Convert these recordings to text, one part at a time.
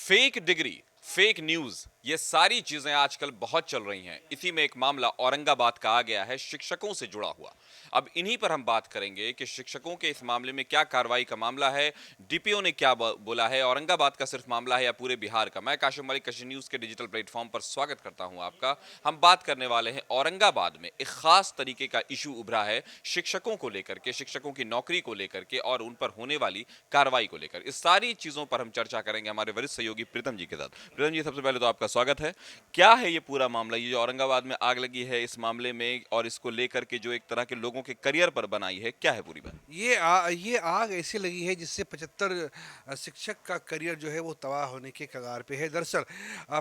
Fake degree, fake news, ये सारी चीजें आजकल बहुत चल रही हैं। इसी में एक मामला औरंगाबाद का आ गया है, शिक्षकों से जुड़ा हुआ। अब इन्हीं पर हम बात करेंगे कि शिक्षकों के इस मामले में क्या कार्रवाई का मामला है, डीपीओ ने क्या बोला है, औरंगाबाद का सिर्फ मामला है या पूरे बिहार का। मैं काशिम मलिक कशी न्यूज के डिजिटल प्लेटफॉर्म पर स्वागत करता हूं आपका। हम बात करने वाले हैं औरंगाबाद में एक खास तरीके का इशू उभरा है शिक्षकों को लेकर के, शिक्षकों की नौकरी को लेकर के और उन पर होने वाली कार्रवाई को लेकर। इस सारी चीजों पर हम चर्चा करेंगे हमारे वरिष्ठ सहयोगी प्रीतम जी के साथ। प्रीतम जी, सबसे पहले तो आपका स्वागत है। क्या है ये पूरा मामला, ये जो औरंगाबाद में आग लगी है इस मामले में, और इसको लेकर के जो एक तरह के लोगों के करियर पर बनाई है, क्या है पूरी बात? ये आग ऐसे लगी है जिससे 75 शिक्षक का करियर जो है वो तबाह होने के कगार पे है। दरअसल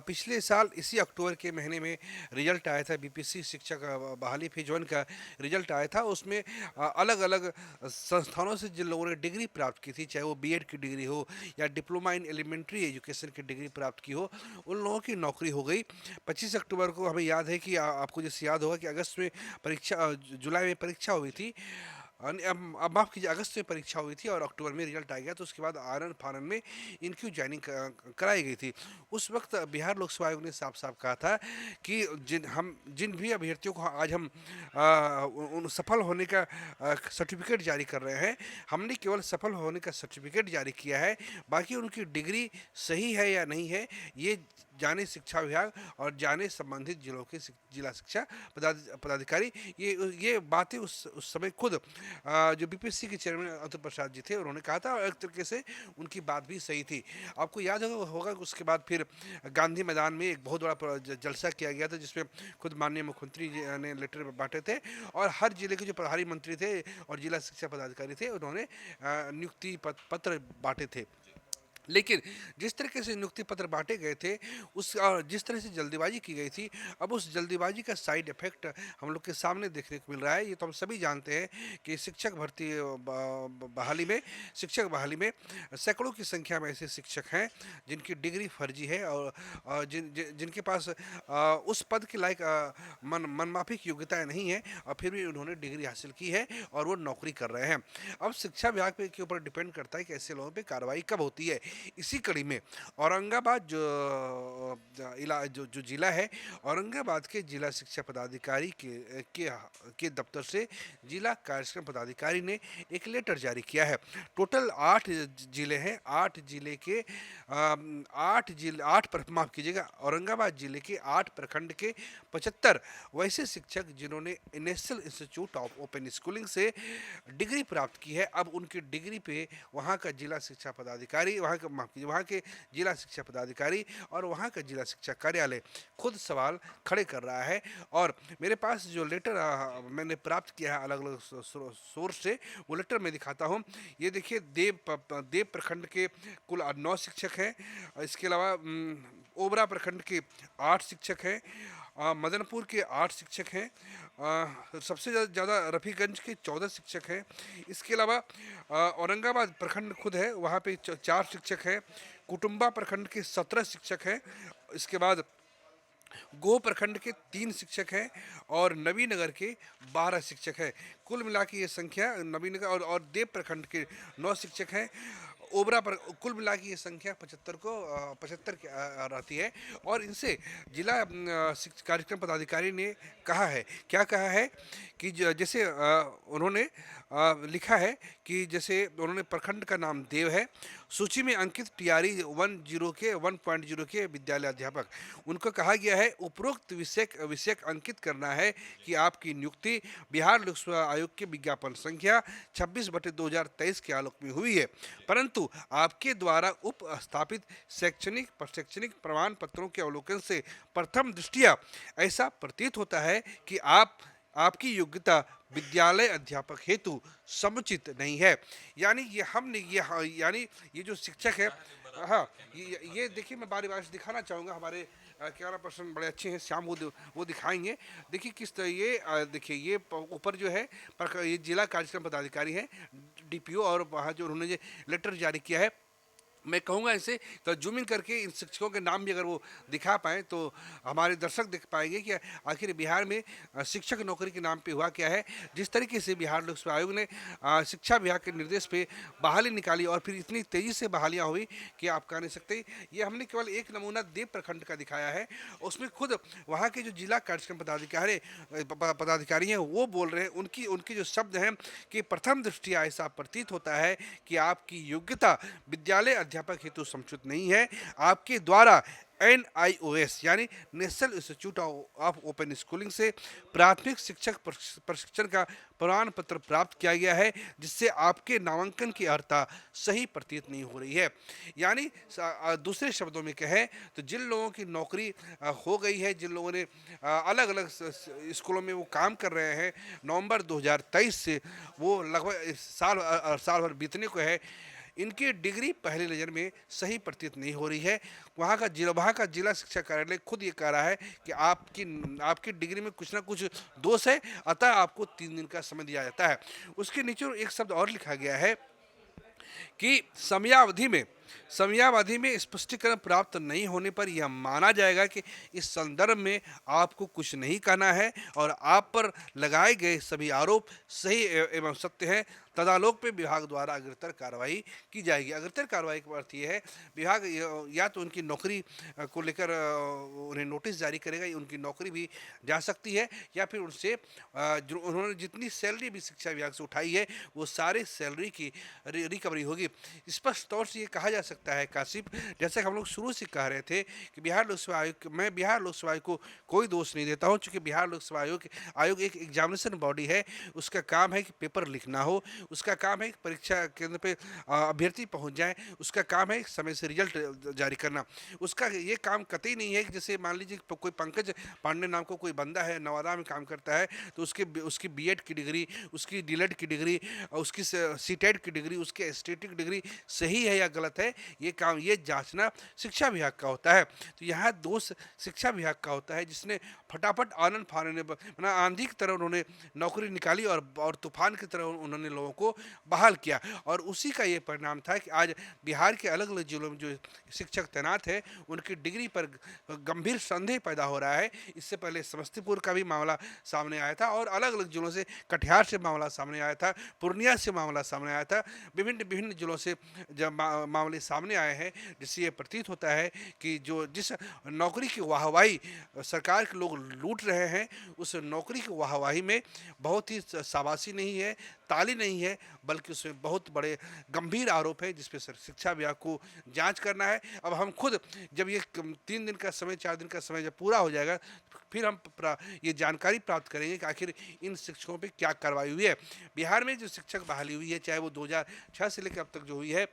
पिछले साल इसी अक्टूबर के महीने में रिजल्ट आया था, बीपीएससी शिक्षक बहाली फेज 1 का रिजल्ट आया था। उसमें अलग अलग संस्थानों से जिन लोगों ने डिग्री प्राप्त की थी, चाहे वो बीएड की डिग्री हो या डिप्लोमा इन एलिमेंट्री एजुकेशन की डिग्री प्राप्त की हो, उन लोगों की नौकरी हो गई। 25 अक्टूबर को हमें याद है कि आपको जैसे याद होगा कि अगस्त में परीक्षा, जुलाई में परीक्षा हुई थी। अब माफ़ कीजिए, अगस्त में परीक्षा हुई थी और अक्टूबर में रिजल्ट आ गया, तो उसके बाद आनन फानन में इनकी ज्वाइनिंग कराई गई थी। उस वक्त बिहार लोक सेवा आयोग ने साफ साफ कहा था कि जिन भी अभ्यर्थियों को आज हम उन सफल होने का सर्टिफिकेट जारी कर रहे हैं, हमने केवल सफल होने का सर्टिफिकेट जारी किया है। बाकी उनकी डिग्री सही है या नहीं है, ये जाने शिक्षा विभाग और जाने संबंधित जिलों के जिला शिक्षा पदाधिकारी। ये बातें उस समय खुद जो बीपीएससी के चेयरमैन अतुल प्रसाद जी थे, उन्होंने कहा था, और एक तरीके से उनकी बात भी सही थी। आपको याद होगा कि उसके बाद फिर गांधी मैदान में एक बहुत बड़ा जलसा किया गया था, जिसमें खुद माननीय मुख्यमंत्री जी ने लेटर बांटे थे, और हर जिले के जो प्रभारी मंत्री थे और जिला शिक्षा पदाधिकारी थे, उन्होंने नियुक्ति पत्र बांटे थे। लेकिन जिस तरीके से नियुक्ति पत्र बांटे गए थे, उस और जिस तरह से जल्दीबाजी की गई थी, अब उस जल्दीबाजी का साइड इफेक्ट हम लोग के सामने देखने को मिल रहा है। ये तो हम सभी जानते हैं कि शिक्षक भर्ती शिक्षक बहाली में सैकड़ों की संख्या में ऐसे शिक्षक हैं जिनकी डिग्री फर्जी है, और जिनके पास उस पद के लायक मनमाफिक योग्यताएं नहीं है, और फिर भी उन्होंने डिग्री हासिल की है और वो नौकरी कर रहे हैं। अब शिक्षा विभाग के ऊपर डिपेंड करता है कि ऐसे लोगों पर कार्रवाई कब होती है। इसी कड़ी में औरंगाबाद जो जिला है, औरंगाबाद के जिला शिक्षा पदाधिकारी के दफ्तर से जिला कार्यक्रम पदाधिकारी ने एक लेटर जारी किया है। टोटल 8 जिले हैं। 8 जिले के 8 माफ कीजिएगा, औरंगाबाद जिले के 8 प्रखंड के 75 वैसे शिक्षक जिन्होंने national institute of open schooling से डिग्री प्राप्त की है, अब उनकी डिग्री पे वहाँ का जिला शिक्षा पदाधिकारी, वहाँ के जिला शिक्षा पदाधिकारी और वहाँ का जिला शिक्षा कार्यालय खुद सवाल खड़े कर रहा है। और मेरे पास जो लेटर मैंने प्राप्त किया है अलग अलग सोर्स से, वो लेटर मैं दिखाता हूँ। ये देखिए, देव प्रखंड के कुल 9 शिक्षक हैं। इसके अलावा ओबरा प्रखंड के 8 शिक्षक हैं। मदनपुर के 8 शिक्षक हैं। सबसे ज़्यादा रफ़ीगंज के 14 शिक्षक हैं। इसके अलावा औरंगाबाद प्रखंड खुद है, वहाँ पे 4 शिक्षक हैं। कुटुम्बा प्रखंड के 17 शिक्षक हैं। इसके बाद गोह प्रखंड के 3 शिक्षक हैं और नवीनगर के 12 शिक्षक हैं। कुल मिला के ये संख्या नवीनगर और देव प्रखंड के 9 शिक्षक हैं। ओबरा पर कुल मिला के ये संख्या 75 रहती है। और इनसे जिला कार्यक्रम पदाधिकारी ने कहा है, क्या कहा है कि जैसे उन्होंने लिखा है कि जैसे उन्होंने प्रखंड का नाम देव है, सूची में अंकित टीआरई 1.0 के विद्यालय अध्यापक, उनको कहा गया है उपरोक्त विषयक अंकित करना है कि आपकी नियुक्ति बिहार लोक सेवा आयोग के विज्ञापन संख्या 26/2023 के आलोक में हुई है, परंतु आपके द्वारा उपस्थापित शैक्षणिक प्रमाण पत्रों के अवलोकन से प्रथम दृष्टिया ऐसा प्रतीत होता है कि आपकी योग्यता विद्यालय अध्यापक हेतु समुचित नहीं है। यानी ये जो शिक्षक है, हाँ, ये देखिए, मैं बारी बारी से दिखाना चाहूँगा। हमारे कैमरा पर्सन बड़े अच्छे हैं, श्याम, वो दिखाएंगे। देखिए किस तरह ये देखिए, ये ऊपर जो है ये जिला कार्यक्रम पदाधिकारी हैं, डीपीओ, और वहाँ जो उन्होंने लेटर जारी किया है, मैं कहूँगा ऐसे तो जूम इन करके इन शिक्षकों के नाम भी अगर वो दिखा पाएँ तो हमारे दर्शक देख पाएंगे कि आखिर बिहार में शिक्षक नौकरी के नाम पे हुआ क्या है। जिस तरीके से बिहार लोक सेवा आयोग ने शिक्षा विभाग के निर्देश पे बहाली निकाली और फिर इतनी तेज़ी से बहालियाँ हुई कि आप कह नहीं सकते। ये हमने केवल एक नमूना देव प्रखंड का दिखाया है, उसमें खुद वहाँ के जो जिला कार्यक्रम पदाधिकारी हैं वो बोल रहे हैं, उनकी उनके जो शब्द हैं कि प्रथम दृष्टिया ऐसा प्रतीत होता है कि आपकी योग्यता विद्यालय अध्यापक हेतु समुचित नहीं है। आपके द्वारा NIOS यानी national institute of open schooling से प्राथमिक शिक्षक प्रशिक्षण का प्रमाण पत्र प्राप्त किया गया है, जिससे आपके नामांकन की अर्हता सही प्रतीत नहीं हो रही है। यानी दूसरे शब्दों में कहें तो जिन लोगों की नौकरी हो गई है, जिन लोगों ने अलग अलग स्कूलों में वो काम कर रहे हैं, नवंबर 2023 से वो लगभग साल भर बीतने को है, इनकी डिग्री पहली नज़र में सही प्रतीत नहीं हो रही है। वहाँ का जिला शिक्षा कार्यालय खुद ये कह रहा है कि आपकी डिग्री में कुछ ना कुछ दोष है, अतः आपको 3 दिन का समय दिया जाता है। उसके नीचे एक शब्द और लिखा गया है कि समयावधि में स्पष्टीकरण प्राप्त नहीं होने पर यह माना जाएगा कि इस संदर्भ में आपको कुछ नहीं कहना है और आप पर लगाए गए सभी आरोप सही एवं सत्य हैं। तदालोक पे विभाग द्वारा अग्रतर कार्रवाई की जाएगी। अग्रतर कार्रवाई का अर्थ ये है, विभाग या तो उनकी नौकरी को लेकर उन्हें नोटिस जारी करेगा, उनकी नौकरी भी जा सकती है, या फिर उनसे जो उन्होंने जितनी सैलरी भी शिक्षा विभाग से उठाई है वो सारे सैलरी की रिकवरी होगी। स्पष्ट तौर से ये कहा जा सकता है काशिफ, जैसे हम लोग शुरू से कह रहे थे कि मैं बिहार लोक सेवा आयोग को कोई दोष नहीं देता हूँ, चूँकि बिहार लोक सेवा आयोग एक एग्जामिनेशन बॉडी है। उसका काम है कि पेपर लिखना हो, उसका काम है कि परीक्षा केंद्र पे अभ्यर्थी पहुंच जाए, उसका काम है समय से रिजल्ट जारी करना। उसका ये काम कतई नहीं है कि जैसे मान लीजिए कोई पंकज पांडे नाम को कोई बंदा है, नवादा में काम करता है, तो उसकी बीएड की डिग्री, उसकी डीलेड की डिग्री, उसकी सीटेड की डिग्री, उसकी एसटीटी की डिग्री सही है या गलत है, ये जांचना शिक्षा विभाग का होता है। तो यहाँ दोष शिक्षा विभाग का होता है, जिसने फटाफट आनन फानन आंधी की तरह उन्होंने नौकरी निकाली और तूफान की तरह उन्होंने लोगों को बहाल किया। और उसी का ये परिणाम था कि आज बिहार के अलग अलग जिलों में जो शिक्षक तैनात है उनकी डिग्री पर गंभीर संदेह पैदा हो रहा है। इससे पहले समस्तीपुर का भी मामला सामने आया था और अलग अलग जिलों से, कटिहार से मामला सामने आया था, पूर्णिया से मामला सामने आया था, विभिन्न जिलों से जब मामले सामने आए हैं, जिससे ये प्रतीत होता है कि जिस नौकरी की वाहवाही सरकार के लोग लूट रहे हैं, उस नौकरी की वाहवाही में बहुत ही शाबाशी नहीं है, ताली नहीं है, बल्कि उसमें बहुत बड़े गंभीर आरोप है, जिस पे शिक्षा विभाग को जांच करना है। अब हम खुद जब ये 3 दिन का समय, 4 दिन का समय जब पूरा हो जाएगा, फिर हम ये जानकारी प्राप्त करेंगे कि आखिर इन शिक्षकों पे क्या कार्रवाई हुई है। बिहार में जो शिक्षक बहाली हुई है, चाहे वो 2006 से लेकर अब तक जो हुई है,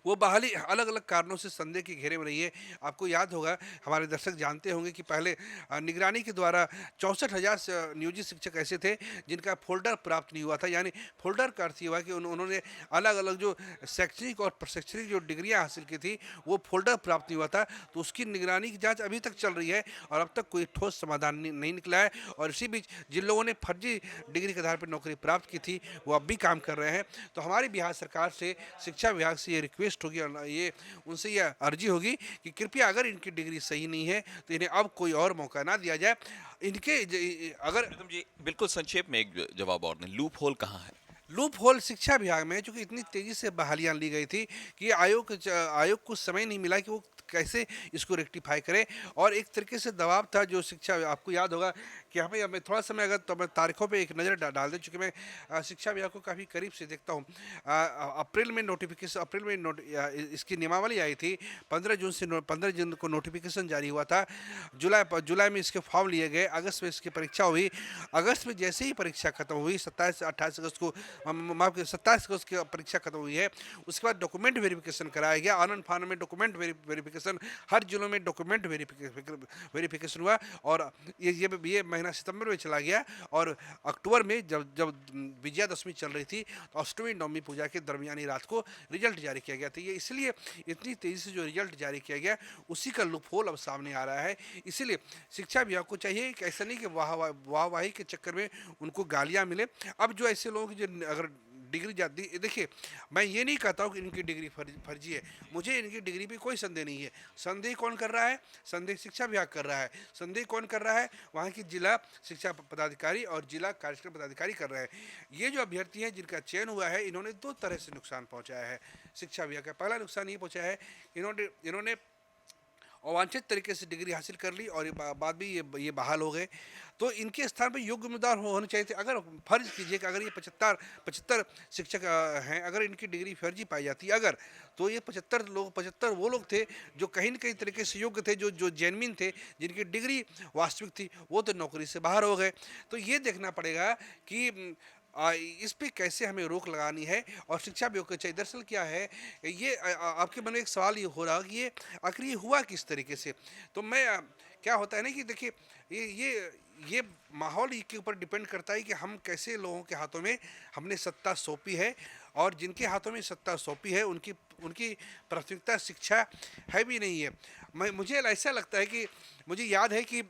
वो बहाली अलग अलग कारणों से संदेह के घेरे में रही है। आपको याद होगा, हमारे दर्शक जानते होंगे कि पहले निगरानी के द्वारा 64,000 नियोजित शिक्षक ऐसे थे जिनका फोल्डर प्राप्त नहीं हुआ था। यानी फोल्डर का अर्थ ये हुआ कि उन्होंने अलग अलग जो शैक्षणिक और प्रशैक्षणिक जो डिग्रियां हासिल की थी वो फोल्डर प्राप्त नहीं हुआ था। तो उसकी निगरानी की जाँच अभी तक चल रही है और अब तक कोई ठोस समाधान नहीं निकला है। और इसी बीच जिन लोगों ने फर्जी डिग्री के आधार पर नौकरी प्राप्त की थी वो अब भी काम कर रहे हैं। तो हमारी बिहार सरकार से, शिक्षा विभाग से ये रिक्वेस्ट होगी और ये उनसे ये अर्जी होगी कि कृपया अगर इनकी डिग्री सही नहीं है तो इन्हें अब कोई और मौका ना दिया जाए। अगर प्रीतम जी, बिल्कुल संक्षेप में एक जवाब और दें, लूप होल कहाँ है? लूप होल शिक्षा विभाग में, चूंकि इतनी तेजी से बहालियां ली गई थी कि आयोग को समय नहीं मिला कि वो कैसे इसको रेक्टिफाई करे। और एक तरीके से दबाव था जो शिक्षा, आपको याद होगा कि हमें थोड़ा समय अगर तो मैं तारीखों पे एक नज़र डाल दें, चूँकि मैं शिक्षा विभाग को काफ़ी करीब से देखता हूँ। अप्रैल में इसकी नियमावली आई थी, 15 जून को नोटिफिकेशन जारी हुआ था, जुलाई में इसके फॉर्म लिए गए, अगस्त में इसकी परीक्षा हुई। अगस्त में जैसे ही परीक्षा खत्म हुई, 27 अगस्त को, माफ 27 अगस्त की परीक्षा खत्म हुई है, उसके बाद डॉक्यूमेंट वेरिफिकेशन कराया गया। आनंद फानन में डॉक्यूमेंट वेरिफिकेशन, हर जिलों में डॉक्यूमेंट वेरिफिकेशन हुआ और ये महीना सितंबर में चला गया। और अक्टूबर में जब विजयादशमी चल रही थी तो अष्टमी नवमी पूजा के दरमियानी रात को रिजल्ट जारी किया गया था। ये इसलिए इतनी तेजी से जो रिजल्ट जारी किया गया उसी का लूपहोल अब सामने आ रहा है। इसीलिए शिक्षा विभाग को चाहिए कि ऐसा नहीं कि वाहवाही के चक्कर में उनको गालियां मिले। अब जो ऐसे लोगों की जो अगर डिग्री जाती देखिए, मैं ये नहीं कहता हूँ कि इनकी डिग्री फर्जी है, मुझे इनकी डिग्री पे कोई संदेह नहीं है। संदेह कौन कर रहा है? संदेह शिक्षा विभाग कर रहा है। संदेह कौन कर रहा है? वहाँ की जिला शिक्षा पदाधिकारी और जिला कार्यक्रम पदाधिकारी कर रहे हैं। ये जो अभ्यर्थी हैं जिनका चयन हुआ है, इन्होंने दो तरह से नुकसान पहुँचाया है शिक्षा विभाग का। पहला नुकसान ये पहुँचाया है, इन्होंने अवांछित तरीके से डिग्री हासिल कर ली और बाद में ये बहाल हो गए। तो इनके स्थान पर योग्य उम्मीदवार होने चाहिए थे। अगर फर्ज कीजिए कि अगर ये 75 शिक्षक हैं, अगर इनकी डिग्री फर्जी पाई जाती अगर, तो ये 75 वो लोग थे जो कहीं न कहीं तरीके से योग्य थे, जो जेन्युइन थे, जिनकी डिग्री वास्तविक थी, वो तो नौकरी से बाहर हो गए। तो ये देखना पड़ेगा कि इस पे कैसे हमें रोक लगानी है और शिक्षा विभाग को चाहिए। दरअसल क्या है, ये आपके मन में एक सवाल ये हो रहा कि ये आखिर ये हुआ किस तरीके से। तो मैं क्या होता है ना कि देखिए, ये माहौल के ऊपर डिपेंड करता है कि हम कैसे लोगों के हाथों में हमने सत्ता सौंपी है, और जिनके हाथों में सत्ता सौंपी है उनकी प्राथमिकता शिक्षा है भी नहीं है। मुझे ऐसा लगता है कि मुझे याद है कि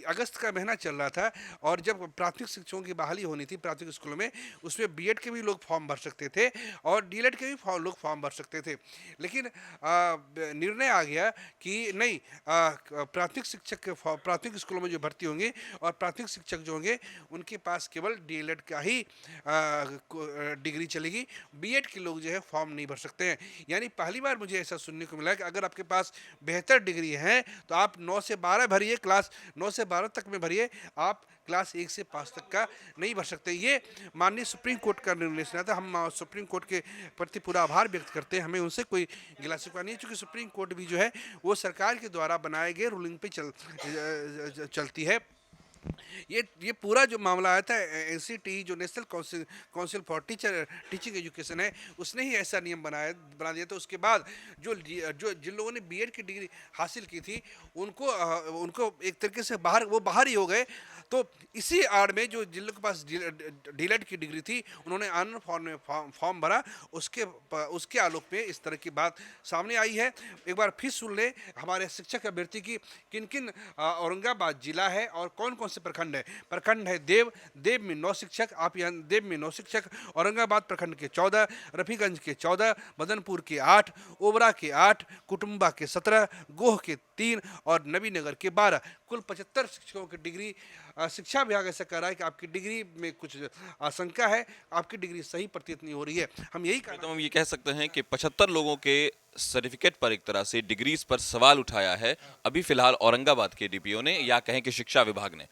अगस्त का महीना चल रहा था और जब प्राथमिक शिक्षकों की बहाली होनी थी प्राथमिक स्कूलों में, उसमें बीएड के भी लोग फॉर्म भर सकते थे और डीएलएड के भी लोग फॉर्म भर सकते थे। लेकिन निर्णय आ गया कि नहीं, प्राथमिक स्कूलों में जो भर्ती होंगे और प्राथमिक शिक्षक जो होंगे उनके पास केवल डीएलएड का ही डिग्री चलेगी, बीएड के लोग जो है फॉर्म नहीं भर सकते हैं। यानी पहली बार मुझे ऐसा सुनने को मिला कि अगर आपके पास बेहतर डिग्री है तो आप 9 से 12 भरिए, क्लास 9 से 12 तक में भरिए, आप क्लास 1 से 5 तक का नहीं भर सकते। ये माननीय सुप्रीम कोर्ट का निर्णय सुना था। हम सुप्रीम कोर्ट के प्रति पूरा आभार व्यक्त करते हैं, हमें उनसे कोई गिला शिकवा नहीं है, क्योंकि सुप्रीम कोर्ट भी जो है वो सरकार के द्वारा बनाए गए रूलिंग पे चलती है। ये पूरा जो मामला आया था एनसीटी, जो national council for teaching education है, उसने ही ऐसा नियम बना दिया था। उसके बाद जिन लोगों ने बीएड की डिग्री हासिल की थी उनको एक तरीके से बाहर ही हो गए। तो इसी आड़ में जिन लोगों के पास डीएलएड की डिग्री थी, उन्होंने आनंद फॉर्म भरा। उसके आलोक में इस तरह की बात सामने आई है। एक बार फिर सुन ले हमारे शिक्षक अभ्यर्थी की किन किन औरंगाबाद जिला है और कौन कौन से प्रखंड है। प्रखंड है देव में 9 शिक्षक, आप यहाँ देव में 9 शिक्षक, औरंगाबाद प्रखंड के 14, रफीगंज के 14, मदनपुर के 8, ओबरा के 8, कुटुम्बा के 17, गोह के 3 और नबीनगर के 12, कुल 75 शिक्षकों की डिग्री। शिक्षा विभाग ऐसा कह रहा है कि आपकी डिग्री में कुछ आशंका है, आपकी डिग्री सही प्रतीत नहीं हो रही है। हम यही तो हम ये कह सकते हैं कि 75 लोगों के सर्टिफिकेट पर एक तरह से डिग्रीज पर सवाल उठाया है अभी फिलहाल औरंगाबाद के डीपीओ ने, या कहें कि शिक्षा विभाग ने।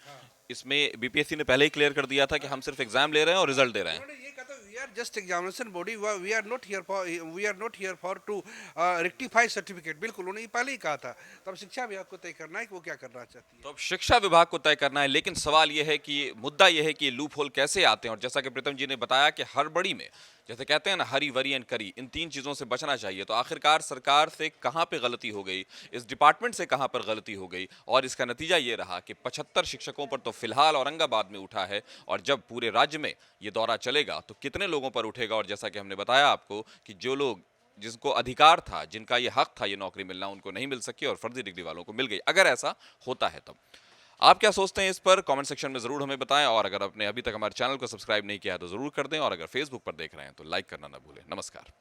इसमें बीपीएससी ने पहले ही क्लियर कर दिया था कि हम सिर्फ एग्जाम ले रहे हैं और रिजल्ट दे रहे हैं। We are just examination body. We are not here for to rectify certificate. बिल्कुल उन्होंने पहले ही कहा था। तब शिक्षा विभाग को तय करना है कि वो क्या करना चाहती है। तो अब शिक्षा विभाग को तय करना है, लेकिन सवाल यह है कि मुद्दा यह है कि लूप होल कैसे आते हैं। और जैसा कि प्रीतम जी ने बताया कि हड़बड़ी में, जैसे कहते हैं ना, हरी वरी एंड करी, इन 3 चीजों से बचना चाहिए। तो आखिरकार सरकार से कहां पे गलती हो गई, इस डिपार्टमेंट से कहां पर गलती हो गई, और इसका नतीजा ये रहा कि 75 शिक्षकों पर तो फिलहाल औरंगाबाद में उठा है, और जब पूरे राज्य में ये दौरा चलेगा तो कितने लोगों पर उठेगा। और जैसा कि हमने बताया आपको कि जो लोग, जिनको अधिकार था, जिनका ये हक था ये नौकरी मिलना, उनको नहीं मिल सकी और फर्जी डिग्री वालों को मिल गई। अगर ऐसा होता है तब आप क्या सोचते हैं, इस पर कमेंट सेक्शन में जरूर हमें बताएं। और अगर आपने अभी तक हमारे चैनल को सब्सक्राइब नहीं किया है तो जरूर कर दें, और अगर फेसबुक पर देख रहे हैं तो लाइक करना ना भूलें। नमस्कार।